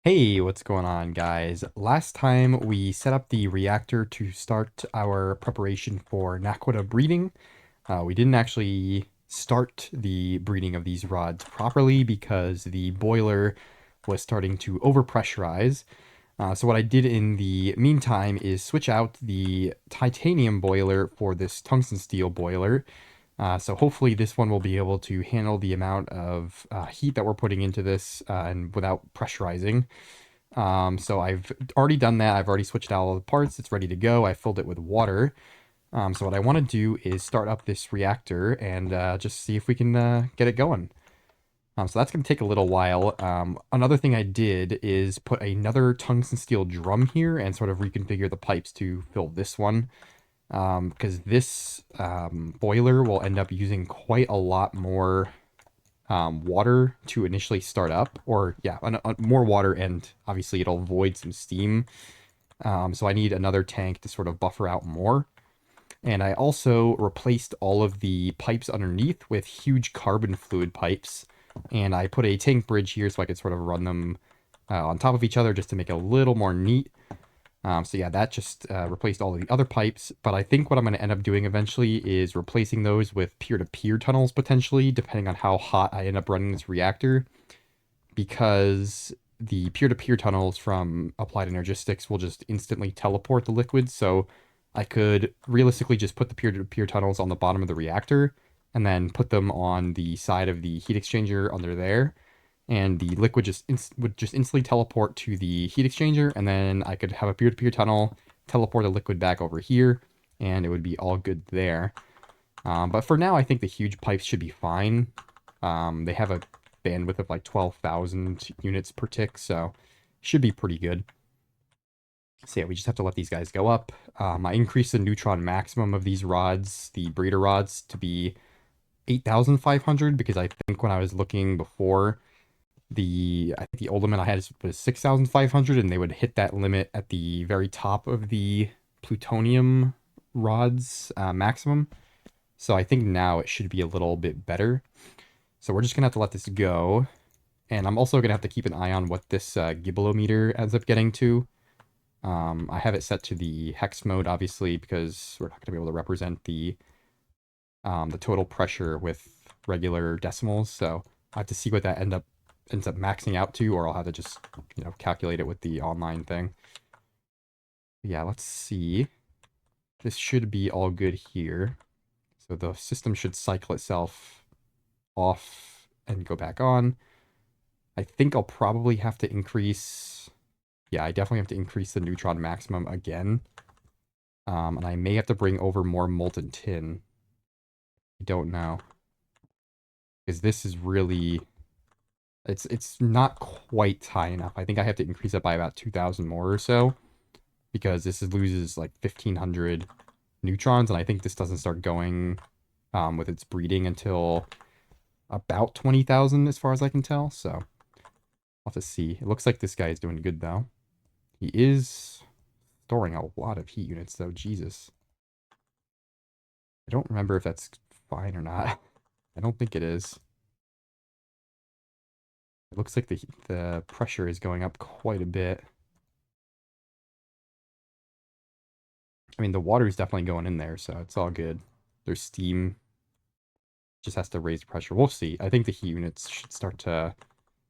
Hey, what's going on, guys? Last time we set up the reactor to start our preparation for Naquita breeding. We didn't actually start the breeding of these rods properly because the boiler was starting to overpressurize. So what I did in the meantime is switch out the titanium boiler for this tungsten steel boiler. So hopefully this one will be able to handle the amount of heat that we're putting into this and without pressurizing. So I've already done that. I've already switched out all the parts. It's ready to go. I filled it with water. So what I want to do is start up this reactor and just see if we can get it going. So that's going to take a little while. Another thing I did is put another tungsten steel drum here and sort of reconfigure the pipes to fill this one. Because this boiler will end up using quite a lot more water to initially start up, or yeah, more water, and obviously it'll void some steam. So I need another tank to sort of buffer out more. And I also replaced all of the pipes underneath with huge carbon fluid pipes. And I put a tank bridge here so I could sort of run them on top of each other just to make it a little more neat. So yeah, that just replaced all of the other pipes, but I think what I'm going to end up doing eventually is replacing those with peer-to-peer tunnels potentially, depending on how hot I end up running this reactor, because the peer-to-peer tunnels from Applied Energistics will just instantly teleport the liquids, so I could realistically just put the peer-to-peer tunnels on the bottom of the reactor, and then put them on the side of the heat exchanger under there, and the liquid would just instantly teleport to the heat exchanger, and then I could have a peer-to-peer tunnel, teleport the liquid back over here, and it would be all good there. But for now, I think the huge pipes should be fine. They have a bandwidth of like 12,000 units per tick, so should be pretty good. So yeah, we just have to let these guys go up. I increased the neutron maximum of these rods, the breeder rods, to be 8,500 because I think when I was looking before, I think the old limit I had was 6,500, and they would hit that limit at the very top of the plutonium rods maximum. So I think now it should be a little bit better. So we're just gonna have to let this go. And I'm also gonna have to keep an eye on what this gibbelometer ends up getting to. I have it set to the hex mode, obviously, because we're not gonna be able to represent the total pressure with regular decimals. So I have to see what that ends up maxing out to, or I'll have to just, calculate it with the online thing. Yeah, let's see. This should be all good here. So the system should cycle itself off and go back on. I think I'll probably have to increase... Yeah, I definitely have to increase the neutron maximum again. And I may have to bring over more molten tin. I don't know. Because this is really... It's not quite high enough. I think I have to increase it by about 2,000 more or so, because loses like 1,500 neutrons, and I think this doesn't start going with its breeding until about 20,000 as far as I can tell, so I'll have to see. It looks like this guy is doing good, though. He is storing a lot of heat units, though. Jesus. I don't remember if that's fine or not. I don't think it is. It looks like the pressure is going up quite a bit. I mean, the water is definitely going in there, so it's all good. There's steam. Just has to raise pressure. We'll see. I think the heat units should start to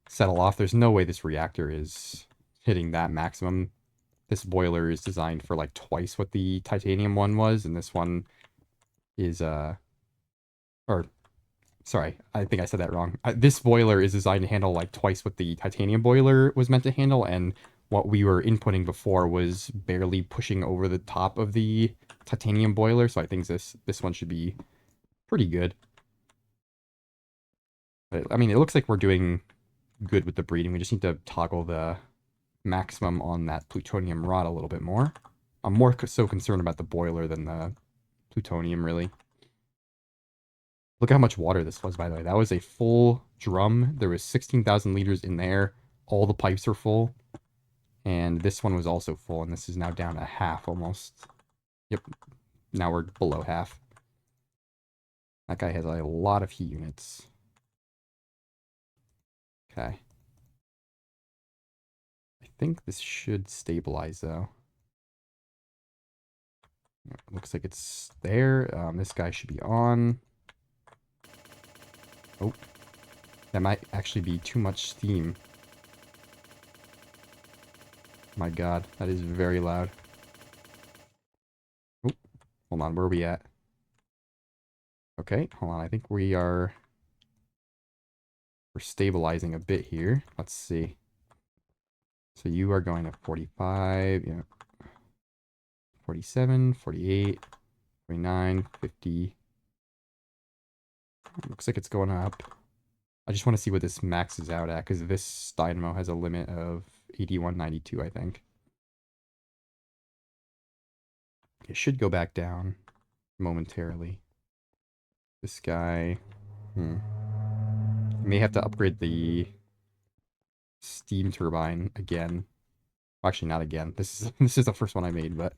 settle off. There's no way this reactor is hitting that maximum. This boiler is designed for like twice what the titanium one was, and this one is, or, sorry, I think I said that wrong. This boiler is designed to handle like twice what the titanium boiler was meant to handle, and what we were inputting before was barely pushing over the top of the titanium boiler, so I think this one should be pretty good. But, I mean, it looks like we're doing good with the breeding. We just need to toggle the maximum on that plutonium rod a little bit more. I'm more so concerned about the boiler than the plutonium, really. Look at how much water this was, by the way. That was a full drum. There was 16,000 liters in there. All the pipes are full. And this one was also full, and this is now down to half almost. Yep, now we're below half. That guy has a lot of heat units. Okay. think this should stabilize though. Looks like it's there. This guy should be on. Oh, that might actually be too much steam. My God, that is very loud. Oh, hold on, where are we at? Okay, hold on. I think we're stabilizing a bit here. Let's see. So you are going to 45, yeah, 47, 48, 49, 50. Looks like it's going up. I just want to see what this maxes out at, because this dynamo has a limit of 8192, I think. It should go back down momentarily. This guy, may have to upgrade the steam turbine again. Actually, not again. This is the first one I made, but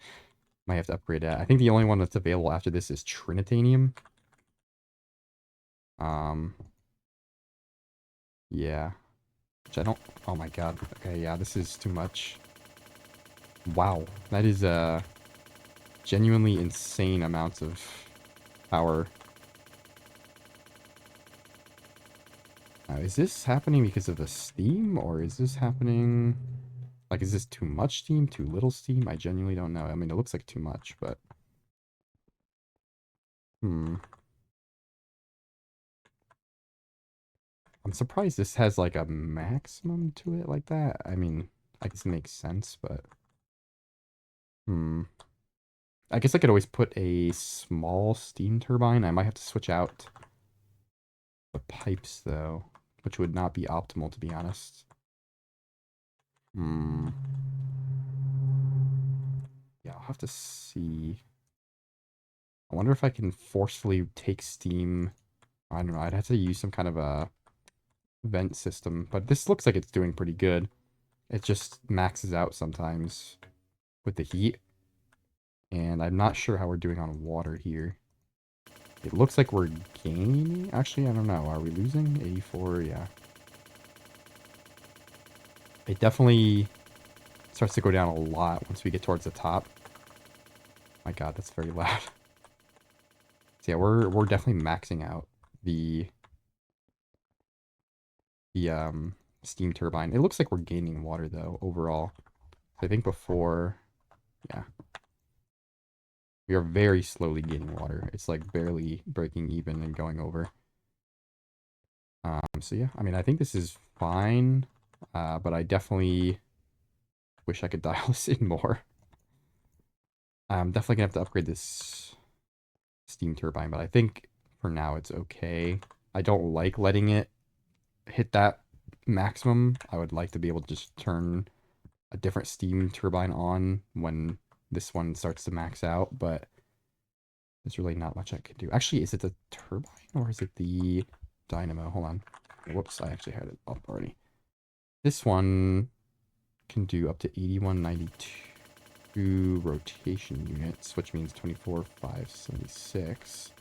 might have to upgrade that. I think the only one that's available after this is Trinitanium. Yeah. Which I don't... Oh my God. Okay, yeah, this is too much. Wow. That is, genuinely insane amounts of power. Now, is this happening because of the steam, or is this happening... Like, is this too much steam, too little steam? I genuinely don't know. I mean, it looks like too much, but... I'm surprised this has, like, a maximum to it like that. I mean, I guess it makes sense, but... I guess I could always put a small steam turbine. I might have to switch out the pipes, though, which would not be optimal, to be honest. Yeah, I'll have to see. I wonder if I can forcefully take steam. I don't know. I'd have to use some kind of a vent system, but this looks like it's doing pretty good. It just maxes out sometimes with the heat. And I'm not sure how we're doing on water here. It looks like we're gaining. Actually, I don't know. Are we losing? 84, yeah. It definitely starts to go down a lot once we get towards the top. My God, that's very loud. So yeah, we're definitely maxing out the steam turbine. It looks like we're gaining water though overall. I think before, yeah, we are very slowly gaining water. It's like barely breaking even and going over. So yeah, I mean, I think this is fine, but I definitely wish I could dial this in more. I'm definitely gonna have to upgrade this steam turbine, but I think for now it's okay. I don't like letting it hit that maximum. I would like to be able to just turn a different steam turbine on when this one starts to max out, but there's really not much I can do. Actually, is it the turbine or is it the dynamo? Hold on. Whoops, I actually had it up already. This one can do up to 8192 rotation units, which means 24,576.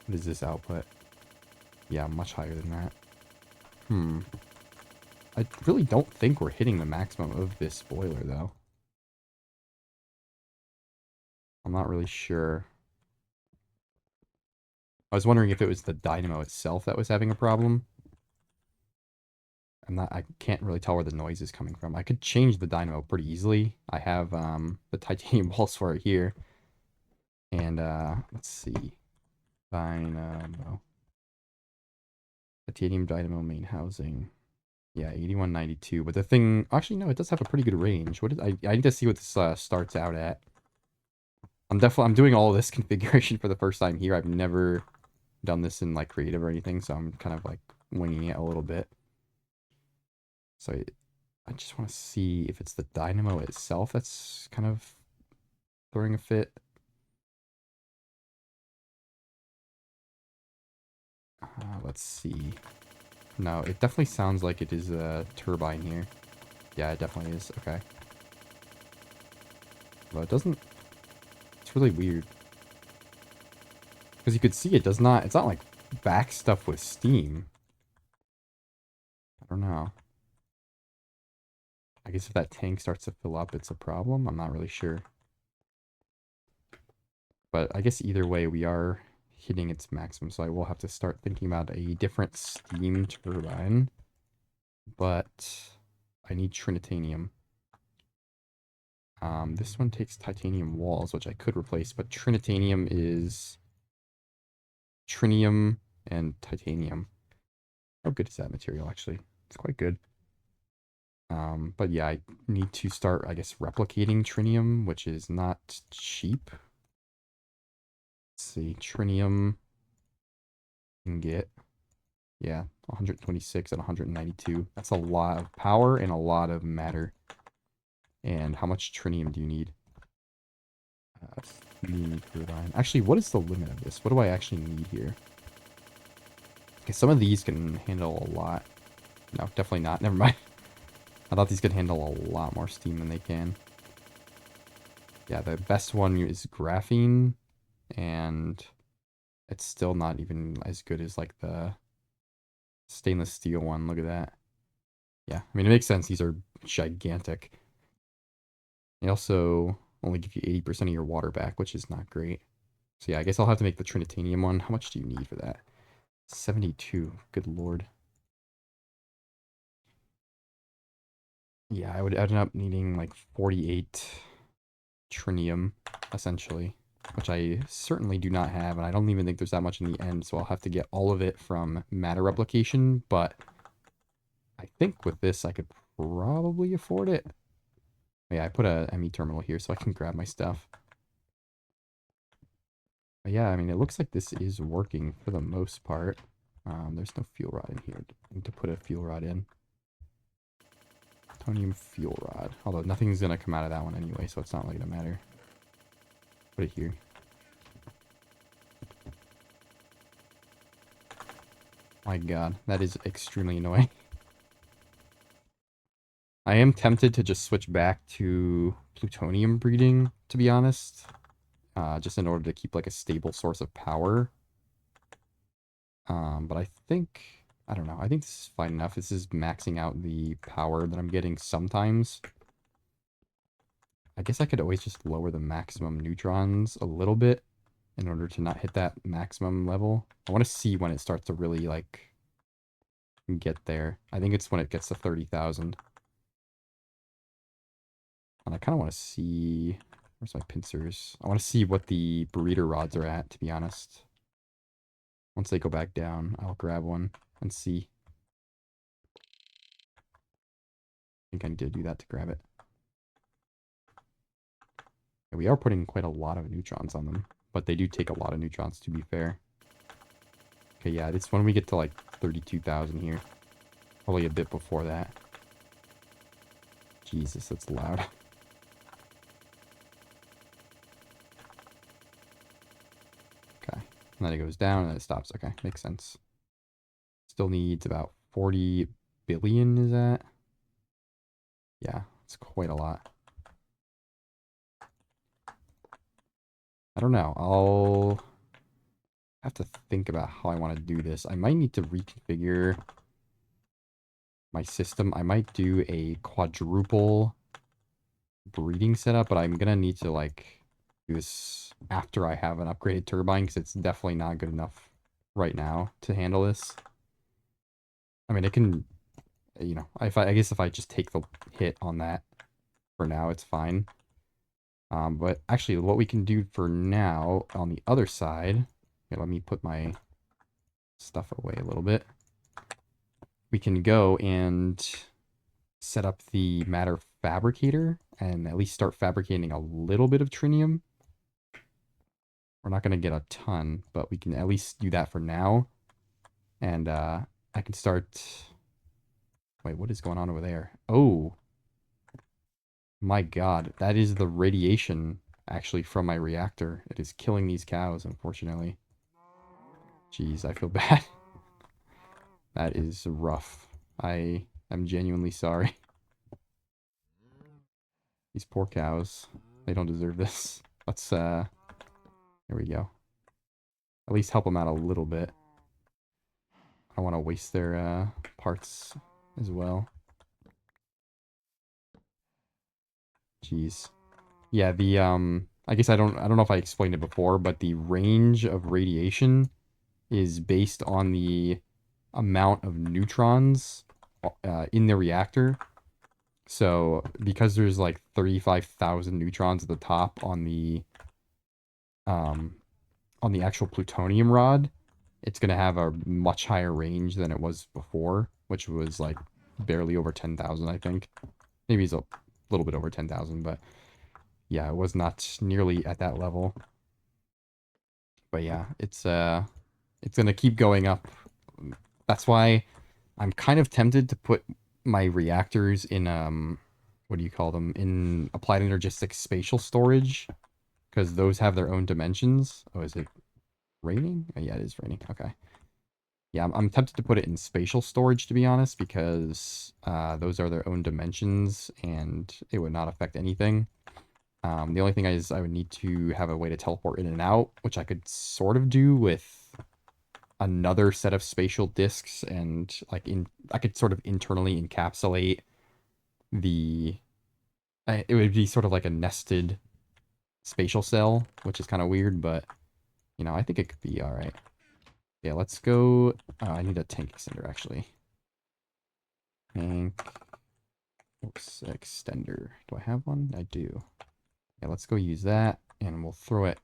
What is this output? Yeah, much higher than that. I really don't think we're hitting the maximum of this boiler, though. I'm not really sure. I was wondering if it was the dynamo itself that was having a problem. I can't really tell where the noise is coming from. I could change the dynamo pretty easily. I have the titanium walls for it here. And let's see. Dynamo. Titanium dynamo main housing. Yeah, 8192. But the thing, actually no, it does have a pretty good range. What is I need to see what this starts out at. I'm doing all this configuration for the first time here. I've never done this in like creative or anything, so I'm kind of like winging it a little bit. So I just want to see if it's the dynamo itself that's kind of throwing a fit. Let's see. No, it definitely sounds like it is a turbine here. Yeah, it definitely is. Okay. Well, it doesn't... It's really weird. Because you could see it does not... It's not like back stuff with steam. I don't know. I guess if that tank starts to fill up, it's a problem. I'm not really sure. But I guess either way, we are hitting its maximum, so I will have to start thinking about a different steam turbine. But I need trinitanium. This one takes titanium walls, which I could replace, but trinitanium is trinium and titanium. How good is that material, actually? It's quite good. But yeah, I need to start, I guess, replicating trinium, which is not cheap. Let's see, trinium can get, yeah, 126 and 192. That's a lot of power and a lot of matter. And how much trinium do you need? Steam turbine. Actually, what is the limit of this? What do I actually need here? Okay, some of these can handle a lot. No, definitely not. Never mind. I thought these could handle a lot more steam than they can. Yeah, the best one is graphene, and it's still not even as good as like the stainless steel one. Look at that. Yeah, I mean, it makes sense. These are gigantic. They also only give you 80% of your water back, which is not great. So yeah, I guess I'll have to make the trinitanium one. How much do you need for that? 72. Good lord. Yeah, I would end up needing like 48 trinium, essentially, which I certainly do not have, and I don't even think there's that much in the end, so I'll have to get all of it from matter replication, but I think with this I could probably afford it. Yeah, I put a ME terminal here so I can grab my stuff. But yeah, I mean, it looks like this is working for the most part. There's no fuel rod in here. I need to put a fuel rod in. Plutonium fuel rod. Although nothing's going to come out of that one anyway, so it's not really going to matter. Put it here. My god, that is extremely annoying. I am tempted to just switch back to plutonium breeding, to be honest. Just in order to keep like a stable source of power. But I think, I don't know, I think this is fine enough. This is maxing out the power that I'm getting sometimes. I guess I could always just lower the maximum neutrons a little bit in order to not hit that maximum level. I want to see when it starts to really like get there. I think it's when it gets to 30,000. And I kind of want to see, where's my pincers? I want to see what the breeder rods are at, to be honest. Once they go back down, I'll grab one and see. I think I need to do that to grab it. Yeah, we are putting quite a lot of neutrons on them, but they do take a lot of neutrons, to be fair. Okay, yeah, it's when we get to like 32,000 here. Probably a bit before that. Jesus, that's loud. Okay, and then it goes down and then it stops. Okay, makes sense. Still needs about 40 billion, is that? Yeah, it's quite a lot. I don't know. I'll have to think about how I want to do this. I might need to reconfigure my system. I might do a quadruple breeding setup, but I'm gonna need to like do this after I have an upgraded turbine because it's definitely not good enough right now to handle this. I mean, it can, you know, I guess if I just take the hit on that for now, it's fine. But actually, what we can do for now on the other side, here, let me put my stuff away a little bit. We can go and set up the matter fabricator and at least start fabricating a little bit of trinium. We're not going to get a ton, but we can at least do that for now. And I can start... Wait, what is going on over there? Oh, my god. That is the radiation, actually, from my reactor. It is killing these cows, unfortunately. Jeez, I feel bad. That is rough. I am genuinely sorry. These poor cows. They don't deserve this. Let's, here we go. At least help them out a little bit. I don't want to waste their parts as well. Jeez. Yeah, the I guess I don't know if I explained it before, but the range of radiation is based on the amount of neutrons in the reactor. So because there's like 35,000 neutrons at the top um on the actual plutonium rod, it's going to have a much higher range than it was before, which was like barely over 10,000, I think. Maybe it's a little bit over 10,000, but yeah, it was not nearly at that level. But yeah, it's going to keep going up. That's why I'm kind of tempted to put my reactors in what do you call them? In applied energistic spatial storage, because those have their own dimensions. Oh, is it raining? Oh, yeah, it is raining. Okay. Yeah, I'm tempted to put it in spatial storage, to be honest, because those are their own dimensions and it would not affect anything. The only thing is I would need to have a way to teleport in and out, which I could sort of do with another set of spatial disks, and I could sort of internally encapsulate the it would be sort of like a nested spatial cell, which is kind of weird, but you know, I think it could be all right. Yeah, let's go. I need a tank extender actually. Tank. Oops, extender. Do I have one? I do. Yeah, let's go use that, and we'll throw it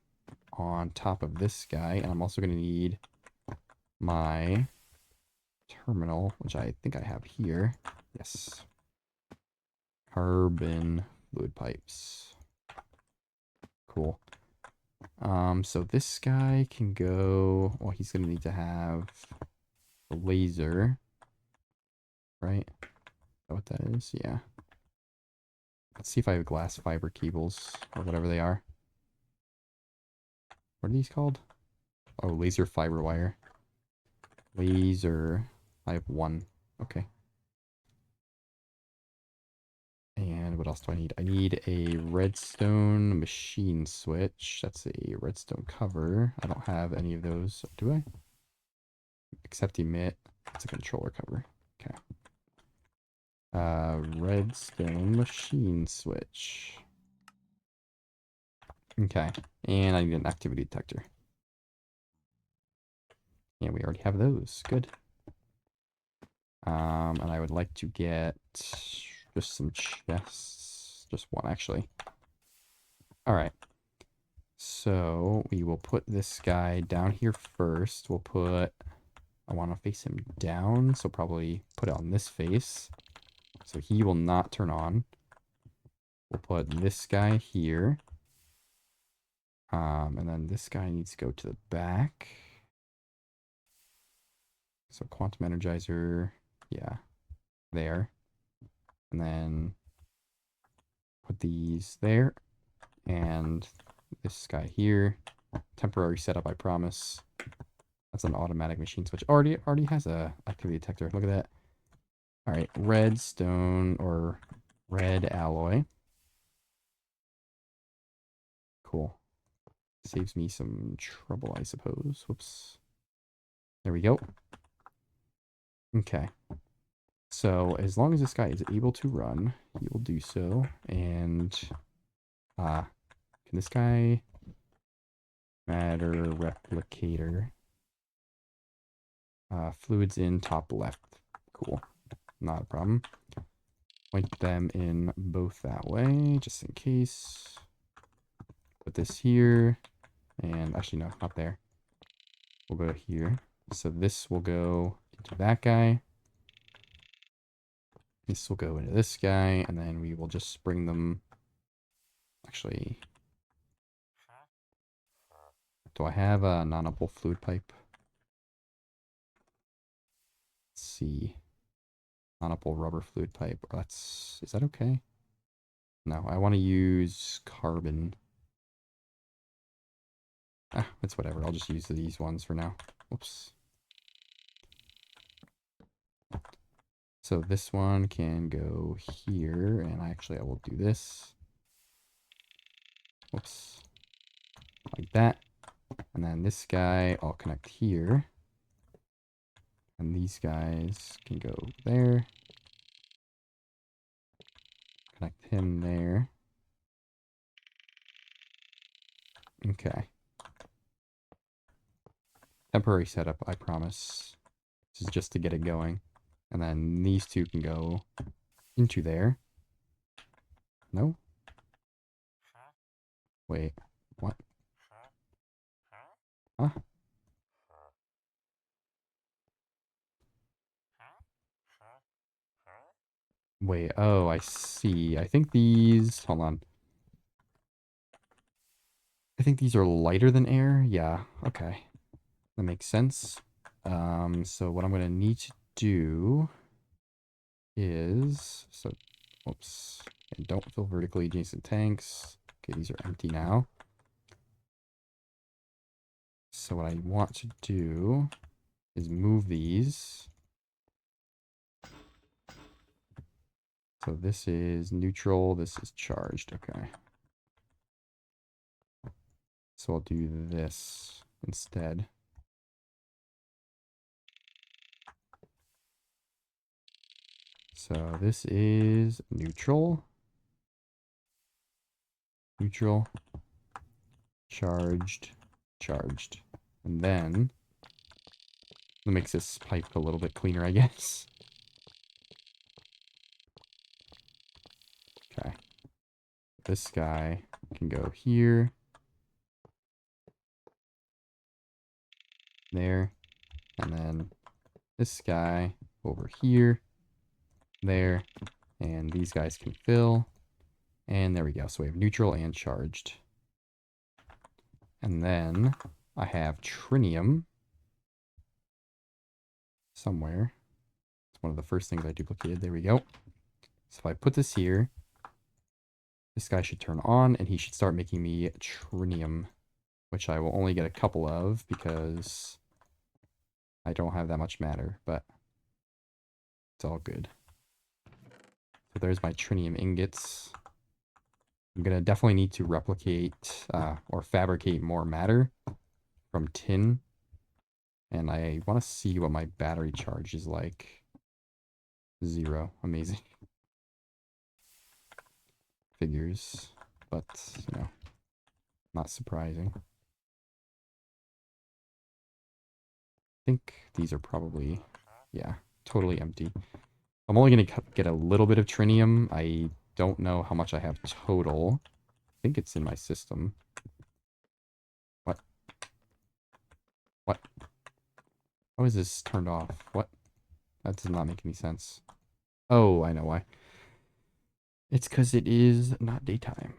on top of this guy. And I'm also going to need my terminal, which I think I have here. Yes. Carbon fluid pipes. Cool. So this guy can go, well, he's going to need to have a laser, right? Is that what that is? Yeah. Let's see if I have glass fiber cables, or whatever they are. What are these called? Oh, laser fiber wire. Laser. I have one. Okay. And what else do I need? I need a redstone machine switch. That's a redstone cover. I don't have any of those, do I? Except emit. It's a controller cover. Okay. Redstone machine switch. Okay. And I need an activity detector. And we already have those. Good. And I would like to get just some chests. Just one, actually. All right. So we will put this guy down here first. We'll put, I want to face him down, so probably put it on this face. So he will not turn on. We'll put this guy here. And then this guy needs to go to the back. So quantum energizer, yeah, there. And then put these there. And this guy here. Temporary setup, I promise. That's an automatic machine switch. Already has a activity detector. Look at that. All right, redstone or red alloy. Cool. Saves me some trouble, I suppose. Whoops. There we go. Okay. So as long as this guy is able to run, he will do so. And can this guy matter replicator? Fluids in top left. Cool. Not a problem. Point them in both that way, just in case. Put this here. And actually, no, not there. We'll go here. So this will go into that guy. This will go into this guy. And then we will just bring them. Actually, do I have a non-opal fluid pipe? Let's see. Non-opal rubber fluid pipe. Is that okay? No, I want to use carbon. Ah, it's whatever. I'll just use these ones for now. Whoops. So this one can go here, and I will do this. Whoops. Like that. And then this guy, I'll connect here. And these guys can go there. Connect him there. Okay. Temporary setup, I promise. This is just to get it going. And then these two can go into there. No? Wait. What? Huh? Wait. Oh, I see. I think these... Hold on. I think these are lighter than air. Yeah. Okay. That makes sense. So what I'm going to need to do is... So, whoops. And don't fill vertically adjacent tanks. Okay, these are empty now. So what I want to do is move these. So this is neutral, this is charged. Okay. So I'll do this instead. So this is neutral, neutral, charged, charged. And then it makes this pipe a little bit cleaner, I guess. Okay. This guy can go here, there, and then this guy over here, there, and these guys can fill. And there we go. So we have neutral and charged. And then I have trinium somewhere. It's one of the first things I duplicated. There we go. So if I put this here, this guy should turn on and he should start making me trinium, which I will only get a couple of because I don't have that much matter, but it's all good. So there's my trinium ingots. I'm going to definitely need to replicate or fabricate more matter from tin. And I want to see what my battery charge is like. 0. Amazing. Figures. But, you know, not surprising. I think these are probably, yeah, totally empty. I'm only going to get a little bit of trinium. I don't know how much I have total. I think it's in my system. What? What? How is this turned off? What? That does not make any sense. Oh, I know why. It's because it is not daytime.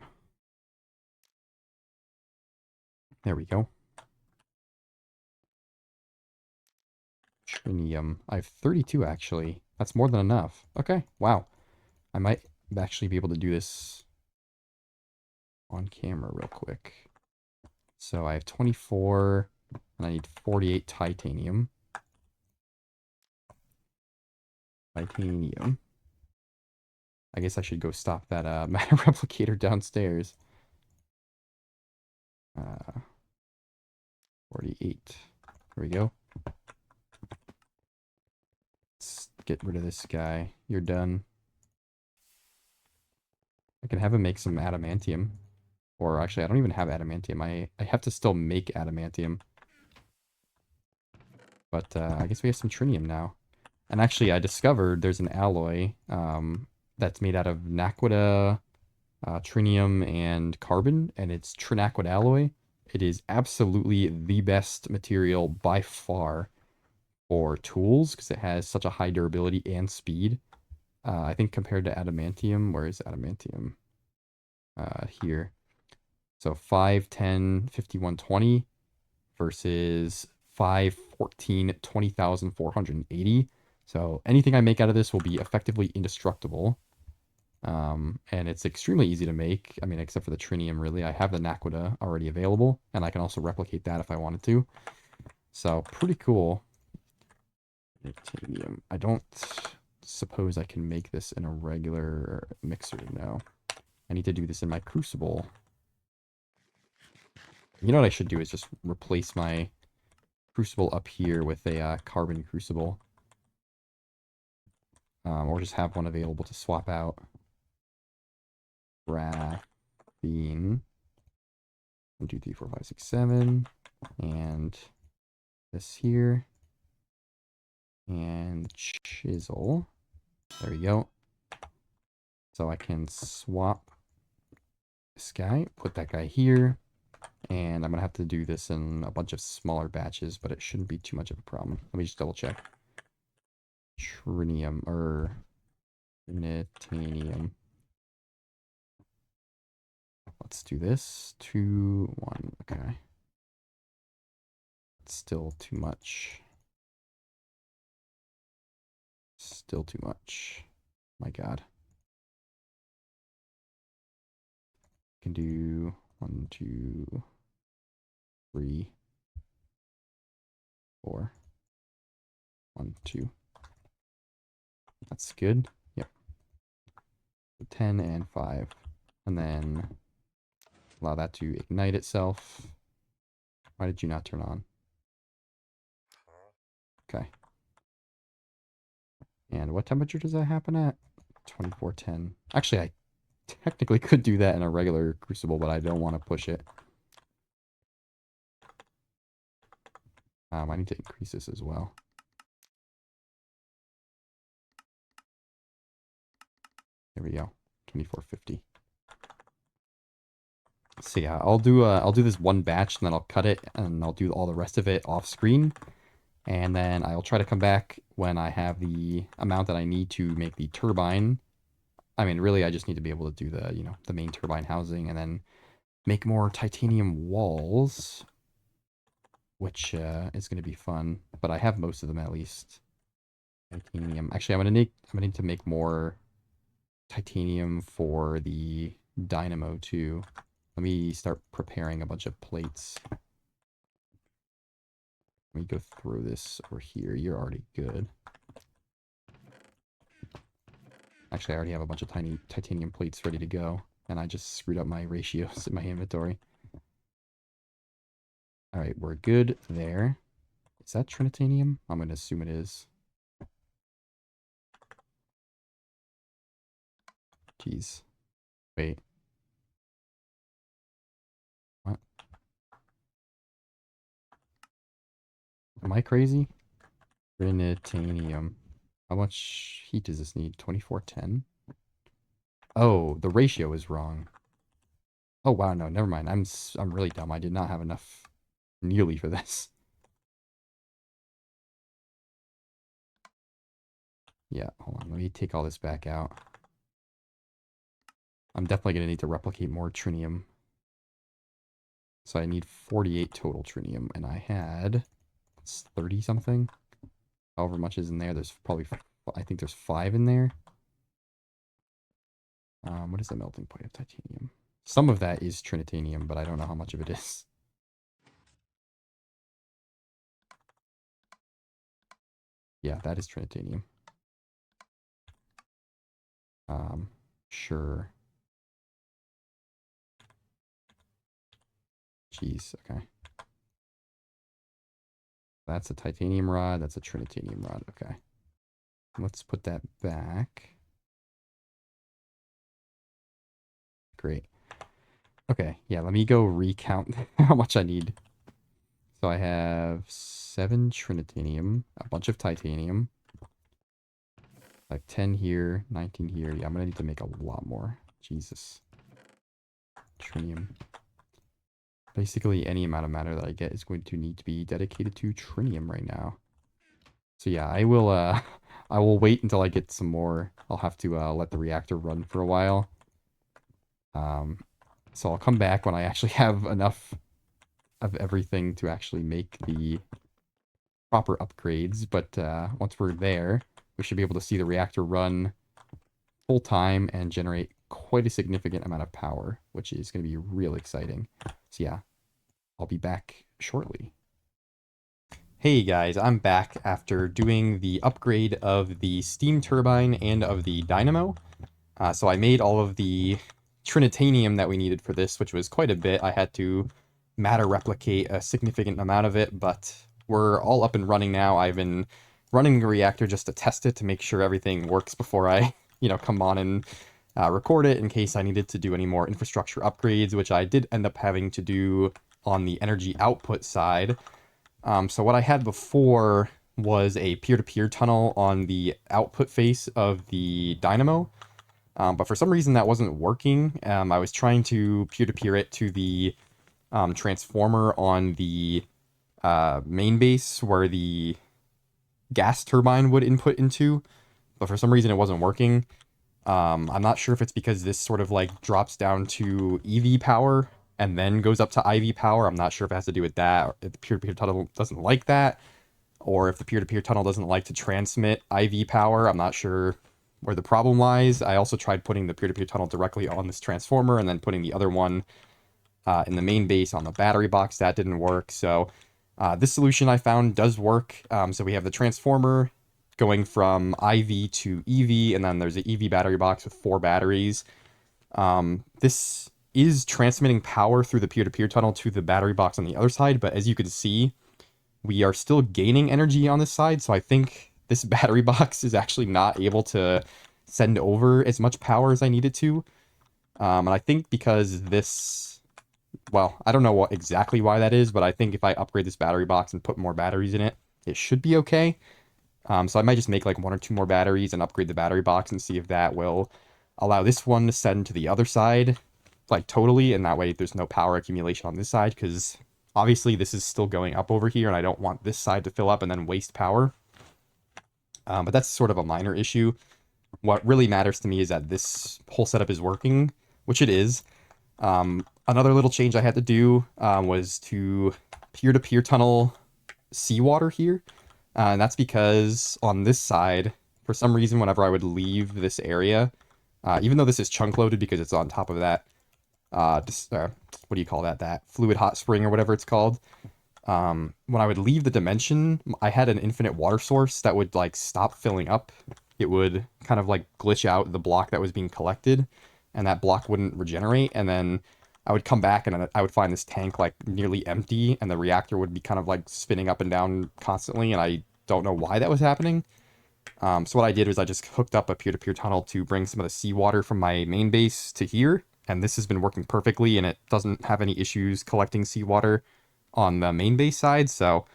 There we go. Trinium. I have 32 actually. That's more than enough. Okay, wow. I might actually be able to do this on camera real quick. So I have 24, and I need 48 titanium. Titanium. I guess I should go stop that matter replicator downstairs. 48. There we go. Let's get rid of this guy. You're done. I can have him make some adamantium. Or actually, I don't even have adamantium. I have to still make adamantium. But I guess we have some trinium now. And actually, I discovered there's an alloy that's made out of naquita, trinium, and carbon. And it's trinaquit alloy. It is absolutely the best material by far for tools because it has such a high durability and speed. I think compared to adamantium, where is adamantium? Here. So 5, 10, 51, 20 versus 5, 14, 20,480. So anything I make out of this will be effectively indestructible. And it's extremely easy to make. I mean, except for the trinium, really. I have the naquita already available, and I can also replicate that if I wanted to. So pretty cool. Titanium. I don't suppose I can make this in a regular mixer, no. I need to do this in my crucible. You know what I should do is just replace my crucible up here with a carbon crucible. Or just have one available to swap out. Graphene. 1, 2, 3, 4, 5, 6, 7. And this here. And chisel. There we go. So I can swap this guy, put that guy here. And I'm going to have to do this in a bunch of smaller batches, but it shouldn't be too much of a problem. Let me just double check. Trinium, or titanium. Let's do this. 2, 1, okay. It's still too much. Still too much. My God. Can do 1, 2, 3, 4. 1, 2. That's good. Yep. 10 and 5. And then allow that to ignite itself. Why did you not turn on? Okay. And what temperature does that happen at? 2410. Actually, I technically could do that in a regular crucible, but I don't want to push it. I need to increase this as well. There we go. 2450. So yeah, I'll do this one batch and then I'll cut it and I'll do all the rest of it off screen. And then I'll try to come back when I have the amount that I need to make the turbine. I mean, really, I just need to be able to do the, the main turbine housing and then make more titanium walls, which is going to be fun. But I have most of them at least. Titanium. Actually, I'm gonna need to make more titanium for the dynamo too. Let me start preparing a bunch of plates. Let me go through this over here. You're already good. Actually, I already have a bunch of tiny titanium plates ready to go, and I just screwed up my ratios in my inventory. All right, we're good there. Is that trinitanium? I'm going to assume it is. Jeez. Wait. What? Am I crazy? Trinitanium. How much heat does this need? 2410? Oh, the ratio is wrong. Oh, wow, no, never mind. I'm really dumb. I did not have enough nearly for this. Yeah, hold on. Let me take all this back out. I'm definitely going to need to replicate more trinium. So I need 48 total trinium, and I had 30 something. However much is in there. There's probably, I think there's 5 in there. What is the melting point of titanium? Some of that is trinitanium, but I don't know how much of it is. Yeah, that is trinitanium. Sure. Jeez, okay. That's a titanium rod, that's a trinitanium rod, okay. Let's put that back. Great. Okay, yeah, let me go recount how much I need. So I have 7 trinitanium, a bunch of titanium. I have 10 here, 19 here. Yeah, I'm gonna need to make a lot more. Jesus. Trinium. Basically, any amount of matter that I get is going to need to be dedicated to trinium right now. So yeah, I will I will wait until I get some more. I'll have to let the reactor run for a while. So I'll come back when I actually have enough of everything to actually make the proper upgrades. But once we're there, we should be able to see the reactor run full time and generate quite a significant amount of power, which is going to be real exciting. So yeah, I'll be back shortly. Hey guys, I'm back after doing the upgrade of the steam turbine and of the dynamo. So I made all of the trinitanium that we needed for this, which was quite a bit. I had to matter replicate a significant amount of it, but we're all up and running now. I've been running the reactor just to test it to make sure everything works before I, come on and record it in case I needed to do any more infrastructure upgrades, which I did end up having to do on the energy output side. So what I had before was a peer-to-peer tunnel on the output face of the dynamo. But for some reason that wasn't working. I was trying to peer-to-peer it to the transformer on the main base where the gas turbine would input into, but for some reason it wasn't working. I'm not sure if it's because this sort of like drops down to EV power and then goes up to IV power. I'm not sure if it has to do with that, or if the peer-to-peer tunnel doesn't like that, or if the peer-to-peer tunnel doesn't like to transmit IV power. I'm not sure where the problem lies. I also tried putting the peer-to-peer tunnel directly on this transformer and then putting the other one in the main base on the battery box. That didn't work. So this solution I found does work. So we have the transformer going from IV to EV, and then there's an EV battery box with 4 batteries. This is transmitting power through the peer-to-peer tunnel to the battery box on the other side, but as you can see, we are still gaining energy on this side, so I think this battery box is actually not able to send over as much power as I need it to. And I think because this, well, I don't know exactly why that is, but I think if I upgrade this battery box and put more batteries in it, it should be okay. So I might just make like 1 or 2 more batteries and upgrade the battery box and see if that will allow this one to send to the other side, like totally, and that way there's no power accumulation on this side, because obviously this is still going up over here and I don't want this side to fill up and then waste power. But that's sort of a minor issue. What really matters to me is that this whole setup is working, which it is. Another little change I had to do was to peer-to-peer tunnel seawater here. And that's because on this side, for some reason, whenever I would leave this area, even though this is chunk loaded because it's on top of that, what do you call that? That fluid hot spring or whatever it's called. When I would leave the dimension, I had an infinite water source that would like stop filling up. It would kind of like glitch out the block that was being collected, and that block wouldn't regenerate. And then I would come back and I would find this tank like nearly empty, and the reactor would be kind of like spinning up and down constantly, and I don't know why that was happening. So what I did was I just hooked up a peer-to-peer tunnel to bring some of the seawater from my main base to here, and this has been working perfectly, and it doesn't have any issues collecting seawater on the main base side, so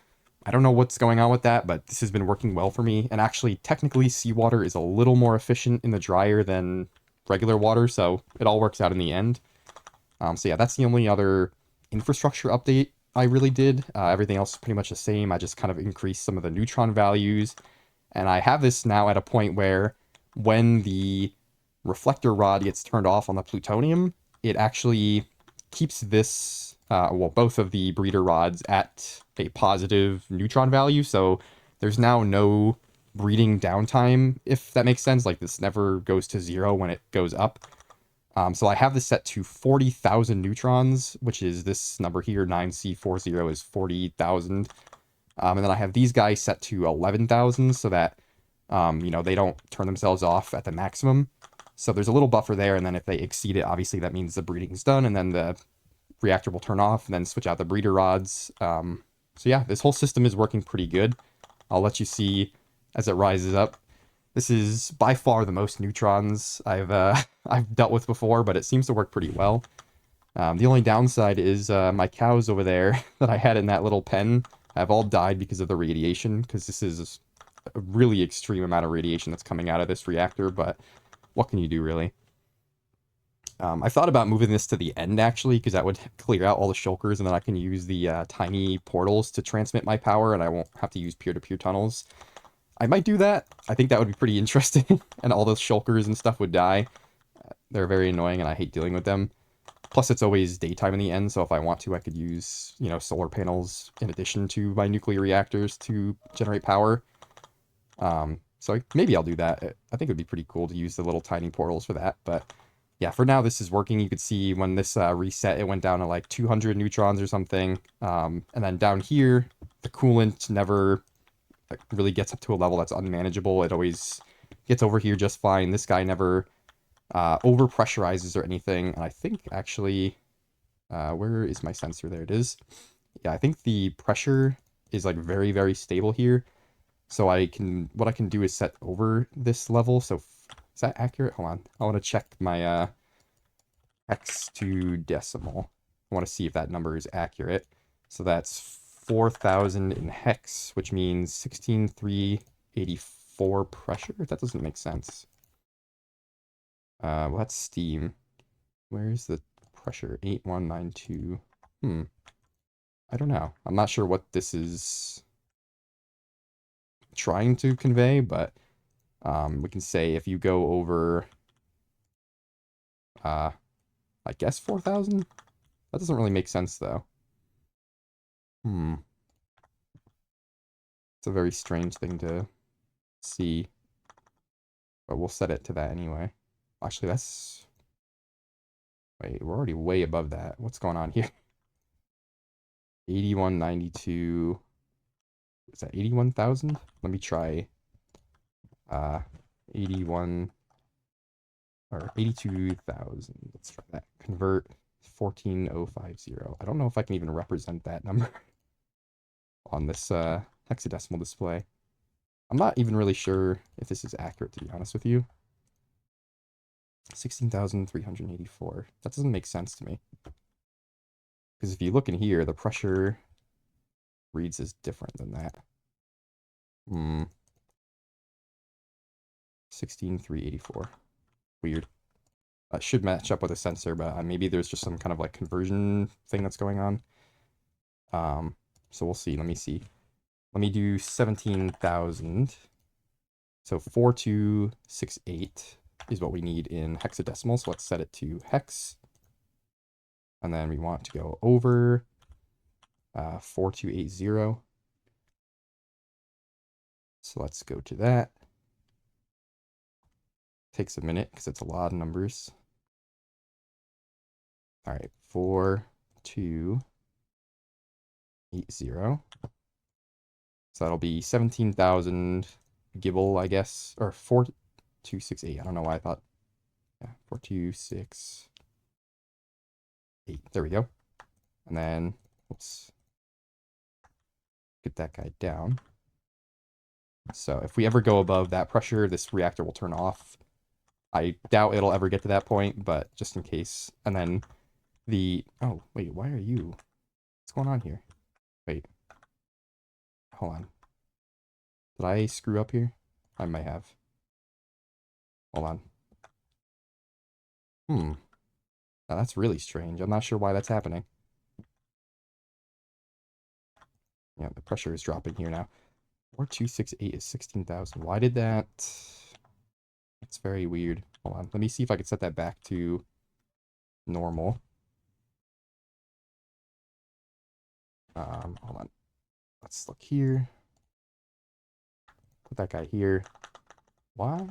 I don't know what's going on with that, but this has been working well for me. And actually, technically, seawater is a little more efficient in the dryer than regular water, so it all works out in the end. So yeah, that's the only other infrastructure update I really did. Everything else is pretty much the same. I just kind of increased some of the neutron values, and I have this now at a point where when the reflector rod gets turned off on the plutonium, it actually keeps this, well, both of the breeder rods at a positive neutron value, so there's now no breeding downtime, if that makes sense. Like, this never goes to 0 when it goes up. So I have this set to 40,000 neutrons, which is this number here, 9C40 is 40,000. And then I have these guys set to 11,000 so that, you know, they don't turn themselves off at the maximum. So there's a little buffer there, and then if they exceed it, obviously that means the breeding is done, and then the reactor will turn off, and then switch out the breeder rods. So yeah, this whole system is working pretty good. I'll let you see as it rises up. This is by far the most neutrons I've dealt with before, but it seems to work pretty well. The only downside is my cows over there that I had in that little pen have all died because of the radiation, because this is a really extreme amount of radiation that's coming out of this reactor, but what can you do, really? I thought about moving this to the end, actually, because that would clear out all the shulkers, and then I can use the tiny portals to transmit my power, and I won't have to use peer-to-peer tunnels. I might do that. I think that would be pretty interesting, and all those shulkers and stuff would die. They're very annoying, and I hate dealing with them. Plus, it's always daytime in the end, so if I want to, I could use, you know, solar panels in addition to my nuclear reactors to generate power. So maybe I'll do that. I think it would be pretty cool to use the little tiny portals for that, but yeah, for now this is working. You could see when this reset, it went down to like 200 neutrons or something, and then down here, the coolant never really gets up to a level that's unmanageable. It always gets over here just fine. This guy never over pressurizes or anything. And I think actually, where is my sensor? There it is. Yeah, I think the pressure is like very, very stable here. So what I can do is set over this level. So Is that accurate? Hold on. I want to check my hex to decimal. I want to see if that number is accurate. So that's 4,000 in hex, which means 16,384 pressure. That doesn't make sense. Well, that's steam. Where's the pressure? 8192. I don't know. I'm not sure what this is trying to convey, but we can say if you go over, I guess 4,000? That doesn't really make sense, though. It's a very strange thing to see, but we'll set it to that anyway. Actually, that's... Wait, we're already way above that. What's going on here? 8192... Is that 81,000? Let me try 81 or 82,000. Let's try that. Convert 14,050. I don't know if I can even represent that number on this hexadecimal display. I'm not even really sure if this is accurate, to be honest with you. 16,384. That doesn't make sense to me. Because if you look in here, the pressure reads as different than that. 16,384. Weird. That should match up with a sensor, but maybe there's just some kind of like conversion thing that's going on. So we'll see. Let me see. Let me do 17,000. So 4268 is what we need in hexadecimal. So let's set it to hex. And then we want to go over 4280. So let's go to that. Takes a minute because it's a lot of numbers. All right, 4280. So that'll be 17,000 gibble, I guess, or 4268. I don't know why I thought. Yeah, 4268. There we go. And then let's get that guy down. So if we ever go above that pressure, this reactor will turn off. I doubt it'll ever get to that point, but just in case. And then the... Oh, wait, why are you... What's going on here? Wait. Hold on. Did I screw up here? I might have. Hold on. Now, that's really strange. I'm not sure why that's happening. Yeah, the pressure is dropping here now. 4268 is 16,000. Why did that... It's very weird. Hold on. Let me see if I can set that back to normal. Hold on. Let's look here. Put that guy here. Why?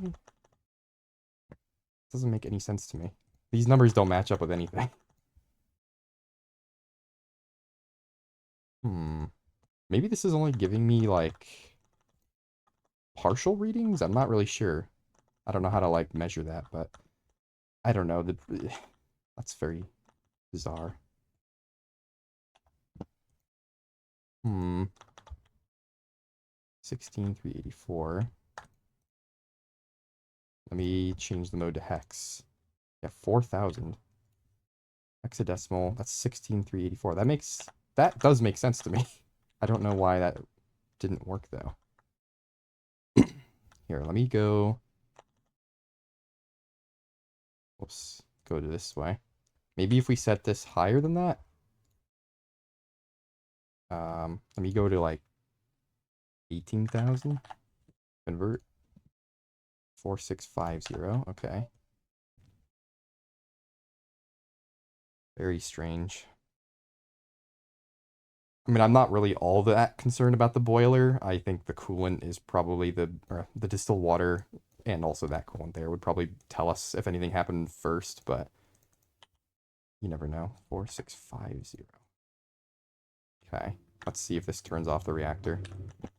Doesn't make any sense to me. These numbers don't match up with anything. Maybe this is only giving me, like, partial readings? I'm not really sure. I don't know how to, like, measure that, but I don't know. That's very bizarre. 16,384. Let me change the mode to hex. Yeah, 4,000. Hexadecimal, that's 16,384. That does make sense to me. I don't know why that didn't work, though. Here, let me go... Oops, go to this way. Maybe if we set this higher than that? Let me go to, like, 18,000. Convert. 4650, okay. Very strange. I mean, I'm not really all that concerned about the boiler. I think the coolant is probably the distilled water, and also that coolant there would probably tell us if anything happened first, but you never know. 4650. Okay, let's see if this turns off the reactor.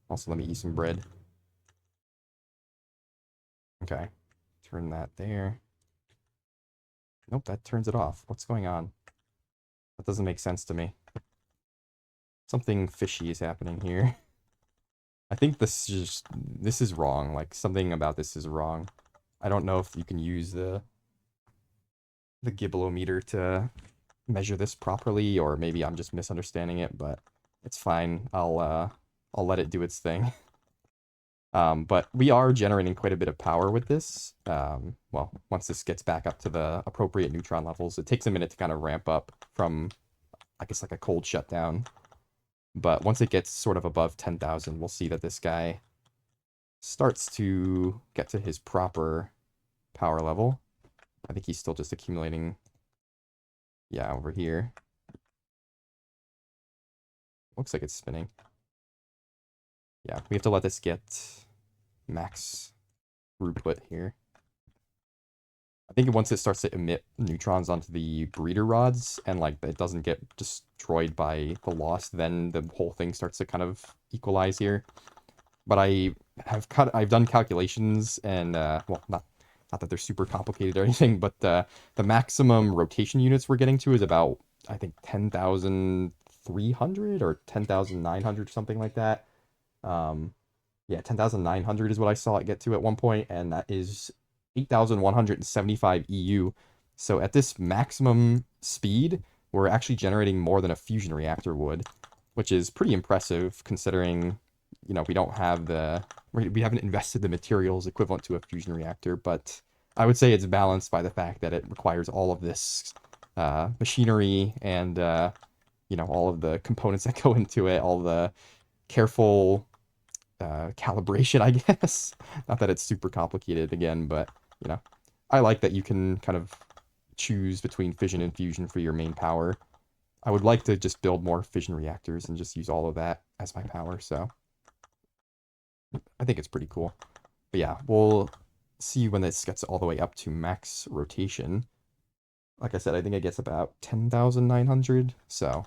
Also, let me eat some bread. Okay, turn that there. Nope, that turns it off. What's going on? That doesn't make sense to me. Something fishy is happening here. I think this is wrong. Like, something about this is wrong. I don't know if you can use the gibbelometer to measure this properly, or maybe I'm just misunderstanding it, but it's fine. I'll let it do its thing. But we are generating quite a bit of power with this. Well, once this gets back up to the appropriate neutron levels, it takes a minute to kind of ramp up from, I guess, like a cold shutdown. But once it gets sort of above 10,000, we'll see that this guy starts to get to his proper power level. I think he's still just accumulating, yeah, over here. Looks like it's spinning. Yeah, we have to let this get max throughput here. I think once it starts to emit neutrons onto the breeder rods and like it doesn't get destroyed by the loss, then the whole thing starts to kind of equalize here. But I've done calculations and well, not that they're super complicated or anything, but the maximum rotation units we're getting to is about, I think, 10,300 or 10,900, something like that. Yeah, 10,900 is what I saw it get to at one point, and that is 8,175 EU. So at this maximum speed, we're actually generating more than a fusion reactor would, which is pretty impressive considering, you know, we haven't invested the materials equivalent to a fusion reactor, but I would say it's balanced by the fact that it requires all of this machinery and, you know, all of the components that go into it, all the careful calibration, I guess. Not that it's super complicated again, but, you know, I like that you can kind of choose between fission and fusion for your main power. I would like to just build more fission reactors and just use all of that as my power, so I think it's pretty cool. But yeah, we'll see when this gets all the way up to max rotation. Like I said, I think it gets about 10,900, so I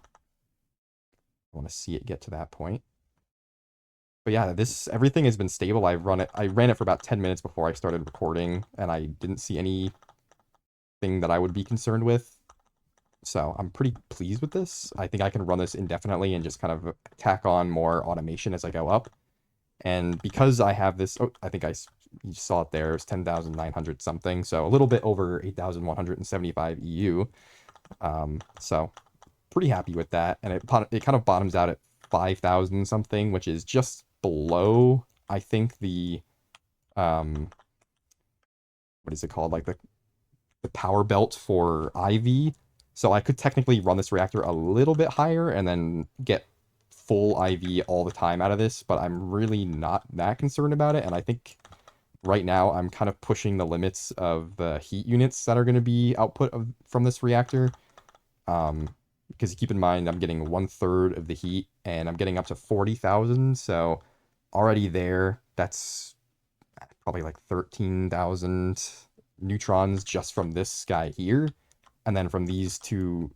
want to see it get to that point. But yeah, everything has been stable. I ran it for about 10 minutes before I started recording, and I didn't see anything that I would be concerned with. So I'm pretty pleased with this. I think I can run this indefinitely and just kind of tack on more automation as I go up. And because I have this, oh, I think you saw it there, it's 10,900 something, so a little bit over 8,175 EU. So pretty happy with that, and it kind of bottoms out at 5,000 something, which is just below, I think, the what is it called, like the power belt for IV. So I could technically run this reactor a little bit higher and then get full IV all the time out of this, but I'm really not that concerned about it, and I think right now I'm kind of pushing the limits of the heat units that are going to be output from this reactor. Because keep in mind, I'm getting 1/3 of the heat, and I'm getting up to 40,000, so already there, that's probably like 13,000 neutrons just from this guy here, and then from these two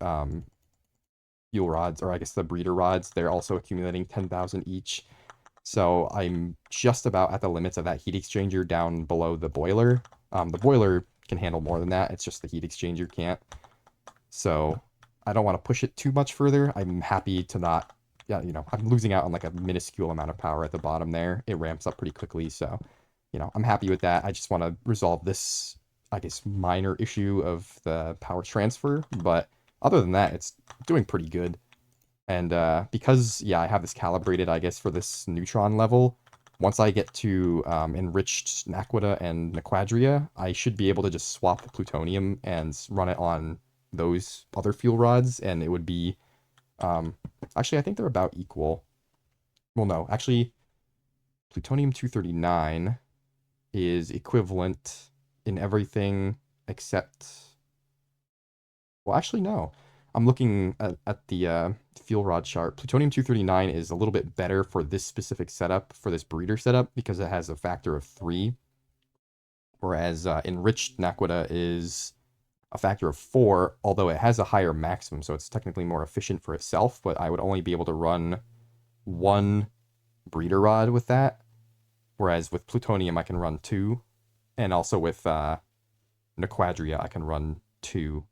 fuel rods, or I guess the breeder rods, they're also accumulating 10,000 each. So I'm just about at the limits of that heat exchanger down below the boiler. The boiler can handle more than that, it's just the heat exchanger can't. So I don't want to push it too much further. I'm happy to not, yeah, you know, I'm losing out on like a minuscule amount of power at the bottom there. It ramps up pretty quickly, so, you know, I'm happy with that. I just want to resolve this, I guess, minor issue of the power transfer, but other than that, it's doing pretty good. And because, yeah, I have this calibrated, I guess, for this neutron level, once I get to enriched naquita and nequadria, I should be able to just swap the plutonium and run it on those other fuel rods, and it would be, actually, I think they're about equal. Well, no, actually, plutonium-239 is equivalent in everything except, well, actually, no. I'm looking at the fuel rod chart. Plutonium-239 is a little bit better for this specific setup, for this breeder setup, because it has a factor of 3. Whereas enriched naquita is a factor of 4, although it has a higher maximum, so it's technically more efficient for itself, but I would only be able to run 1 breeder rod with that. Whereas with plutonium, I can run 2. And also with nequadria, I can run 2.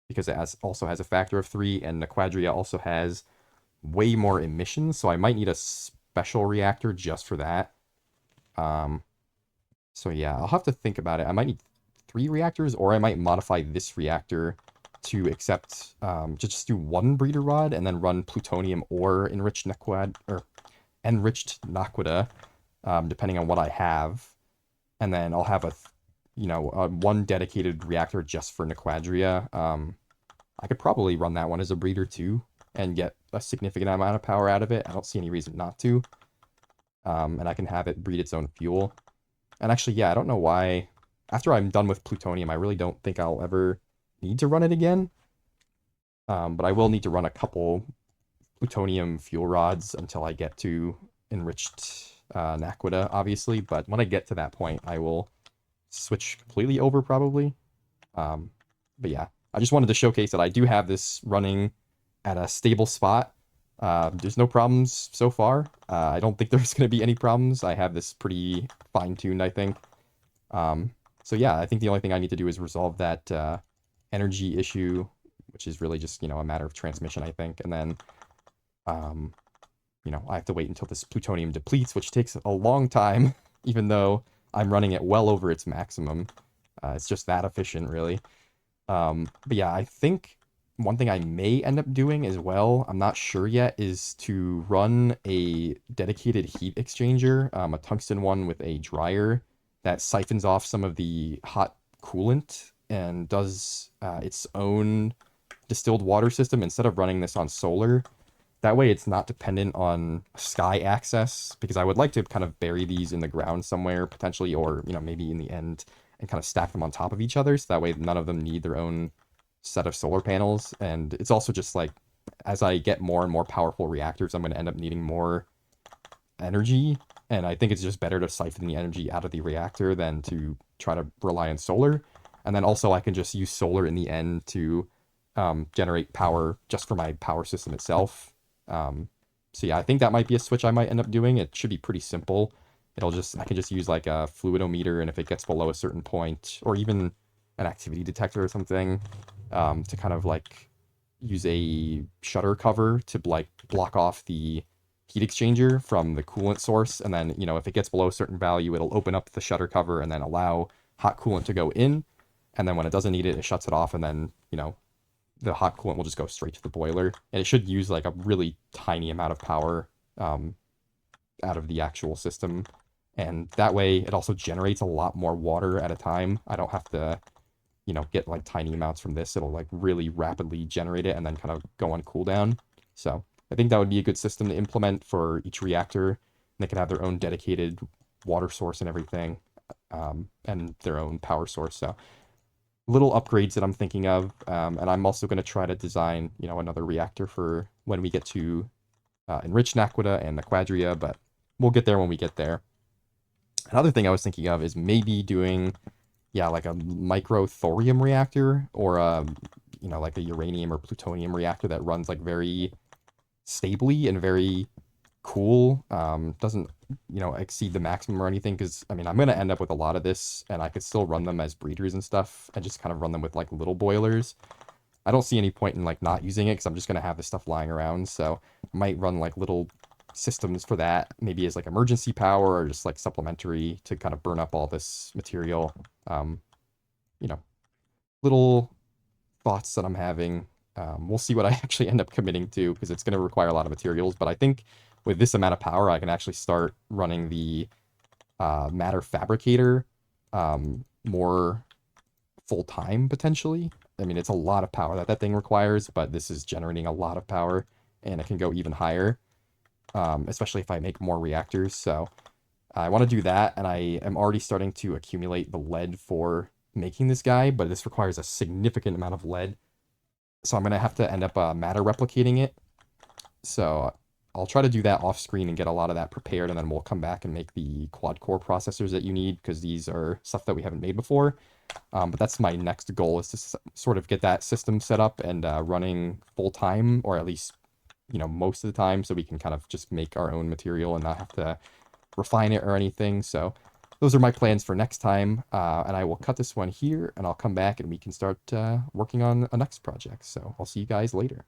Because it also has a factor of 3, and nequadria also has way more emissions, so I might need a special reactor just for that. So yeah, I'll have to think about it. I might need 3 reactors, or I might modify this reactor to accept to just do 1 breeder rod and then run plutonium or enriched naquita, depending on what I have. And then I'll have one dedicated reactor just for Nequadria. I could probably run that one as a breeder too and get a significant amount of power out of it. I don't see any reason not to. And I can have it breed its own fuel. And actually, yeah, I don't know why. After I'm done with plutonium, I really don't think I'll ever need to run it again. But I will need to run a couple plutonium fuel rods until I get to enriched naquita, obviously. But when I get to that point, I will switch completely over probably. But yeah, I just wanted to showcase that I do have this running at a stable spot. There's no problems so far. I don't think there's going to be any problems. I have this pretty fine-tuned, I think. So yeah, I think the only thing I need to do is resolve that energy issue, which is really just, a matter of transmission, I think. And then, I have to wait until this plutonium depletes, which takes a long time, even though I'm running it well over its maximum. It's just that efficient, really. But yeah, I think one thing I may end up doing as well, I'm not sure yet, is to run a dedicated heat exchanger, a tungsten one with a dryer that siphons off some of the hot coolant and does its own distilled water system instead of running this on solar. That way it's not dependent on sky access, because I would like to kind of bury these in the ground somewhere potentially, or, maybe in the end, and kind of stack them on top of each other. So that way none of them need their own set of solar panels. And it's also just like, as I get more and more powerful reactors, I'm going to end up needing more energy. And I think it's just better to siphon the energy out of the reactor than to try to rely on solar. And then also I can just use solar in the end to generate power just for my power system itself. So yeah, I think that might be a switch I might end up doing. It should be pretty simple. I can just use like a fluidometer, and if it gets below a certain point, or even an activity detector or something, to kind of like use a shutter cover to like block off the heat exchanger from the coolant source. And then, if it gets below a certain value, it'll open up the shutter cover and then allow hot coolant to go in. And then when it doesn't need it, it shuts it off, and then, the hot coolant will just go straight to the boiler. And it should use like a really tiny amount of power out of the actual system. And that way it also generates a lot more water at a time. I don't have to, get like tiny amounts from this. It'll like really rapidly generate it and then kind of go on cooldown. So I think that would be a good system to implement for each reactor. And they can have their own dedicated water source and everything, and their own power source. So little upgrades that I'm thinking of. And I'm also going to try to design, another reactor for when we get to enriched naquita and Nequadria, but we'll get there when we get there. Another thing I was thinking of is maybe doing, like a micro thorium reactor, or like a uranium or plutonium reactor that runs like very stably and very cool. Doesn't, exceed the maximum or anything, because I'm going to end up with a lot of this, and I could still run them as breeders and stuff, and just kind of run them with like little boilers. I don't see any point in like not using it, because I'm just going to have this stuff lying around. So I might run like little systems for that, maybe as like emergency power, or just like supplementary to kind of burn up all this material. You know, little thoughts that I'm having. We'll see what I actually end up committing to, because it's going to require a lot of materials. But I think with this amount of power, I can actually start running the matter fabricator more full time potentially. I mean, it's a lot of power that thing requires, but this is generating a lot of power, and it can go even higher, especially if I make more reactors. So I want to do that, and I am already starting to accumulate the lead for making this guy, but this requires a significant amount of lead. So I'm going to have to end up matter replicating it. So I'll try to do that off screen and get a lot of that prepared, and then we'll come back and make the quad core processors that you need, because these are stuff that we haven't made before. But that's my next goal, is to sort of get that system set up and running full time, or at least, most of the time, so we can kind of just make our own material and not have to refine it or anything. So those are my plans for next time. And I will cut this one here, and I'll come back and we can start working on a next project. So I'll see you guys later.